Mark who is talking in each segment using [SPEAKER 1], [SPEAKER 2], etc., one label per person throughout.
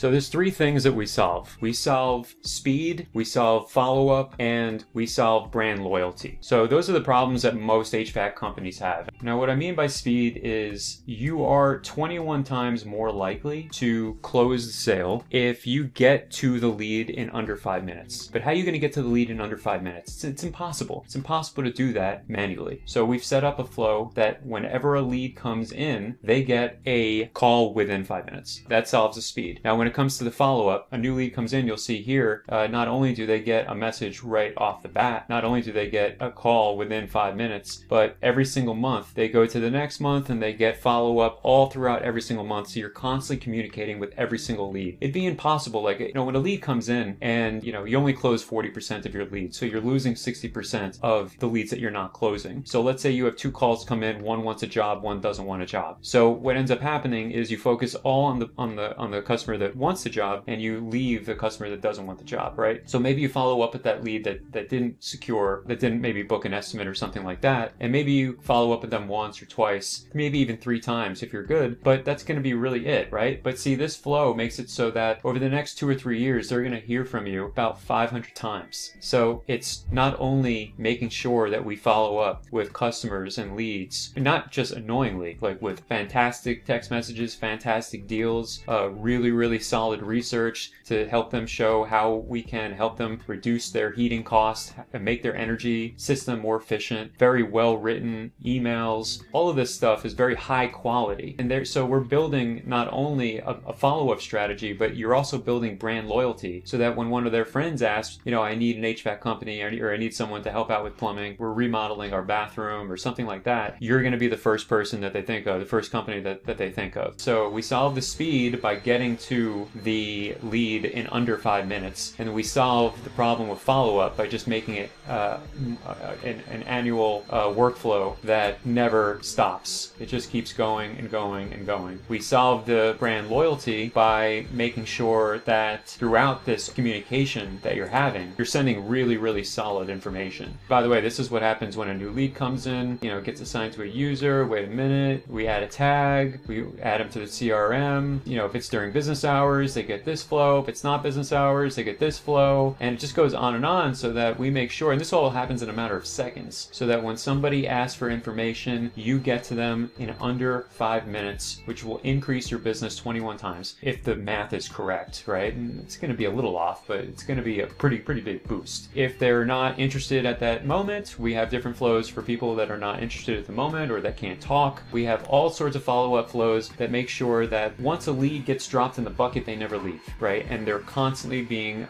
[SPEAKER 1] So there's three things that we solve. We solve speed, we solve follow-up, and we solve brand loyalty. So those are the problems that most HVAC companies have. Now what I mean by speed is you are 21 times more likely to close the sale if you get to the lead in under 5 minutes. But how are you going to get to the lead in under 5 minutes? It's impossible. It's impossible to do that manually. So we've set up a flow that whenever a lead comes in, they get a call within 5 minutes. That solves the speed. Now when it comes to the follow-up, a new lead comes in, you'll see here, not only do they get a message right off the bat, not only do they get a call within 5 minutes, but every single month they go to the next month and they get follow-up all throughout every single month. So you're constantly communicating with every single lead. It'd be impossible, like, when a lead comes in and, you only close 40% of your leads. So you're losing 60% of the leads that you're not closing. So let's say you have two calls come in, one wants a job, one doesn't want a job. So what ends up happening is you focus all on the customer that wants the job and you leave the customer that doesn't want the job, right? So maybe you follow up with that lead that didn't secure, that didn't maybe book an estimate or something like that. And maybe you follow up with them once or twice, maybe even 3 times if you're good, but that's going to be really it, right? But see, this flow makes it so that over the next 2 or 3 years, they're going to hear from you about 500 times. So it's not only making sure that we follow up with customers and leads, not just annoyingly, like with fantastic text messages, fantastic deals, really, really solid research to help them show how we can help them reduce their heating costs and make their energy system more efficient, very well written emails. All of this stuff is very high quality. And so we're building not only a follow-up strategy, but you're also building brand loyalty so that when one of their friends asks, I need an HVAC company or I need someone to help out with plumbing, we're remodeling our bathroom or something like that, you're going to be the first person that they think of, the first company that they think of. So we solve the speed by getting to the lead in under 5 minutes, and we solve the problem with follow-up by just making it an annual workflow that never stops. It just keeps going and going and going. We solve the brand loyalty by making sure that throughout this communication that you're having, you're sending really, really solid information. By the way, this is what happens when a new lead comes in, it gets assigned to a user, wait a minute, we add a tag, we add them to the CRM, if it's during business hours, they get this flow, if it's not business hours, they get this flow, and it just goes on so that we make sure, and this all happens in a matter of seconds, so that when somebody asks for information, you get to them in under 5 minutes, which will increase your business 21 times if the math is correct, right? And it's going to be a little off, but it's going to be a pretty big boost. If they're not interested at that moment, we have different flows for people that are not interested at the moment or that can't talk. We have all sorts of follow-up flows that make sure that once a lead gets dropped in the bucket, they never leave, right? And they're constantly being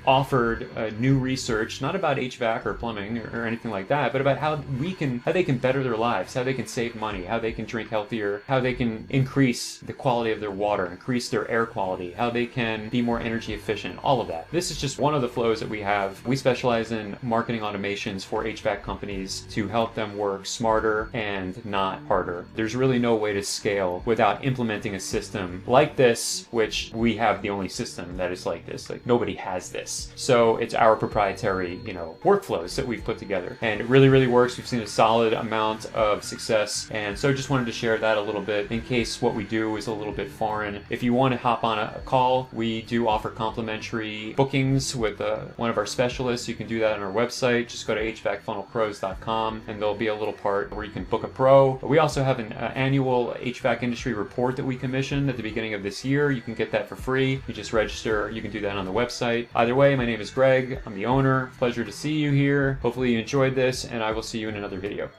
[SPEAKER 1] offered new research, not about HVAC or plumbing or anything like that, but about how they can better their lives, how they can save money, how they can drink healthier, how they can increase the quality of their water, increase their air quality, how they can be more energy efficient, all of that. This is just one of the flows that we have. We specialize in marketing automations for HVAC companies to help them work smarter and not harder. There's really no way to scale without implementing a system like this, which we have the only system that is like this. Like, nobody has this. So it's our proprietary, workflows that we've put together. And it really, really works. We've seen a solid amount of success. And so I just wanted to share that a little bit in case what we do is a little bit foreign. If you want to hop on a call, we do offer complimentary bookings with one of our specialists. You can do that on our website. Just go to hvacfunnelpros.com and there'll be a little part where you can book a pro. We also have an annual HVAC industry report that we commissioned at the beginning of this year. You can get that for free. You just register. You can do that on the website. Either way, my name is Greg. I'm the owner. Pleasure to see you here. Hopefully you enjoyed this, and I will see you in another video.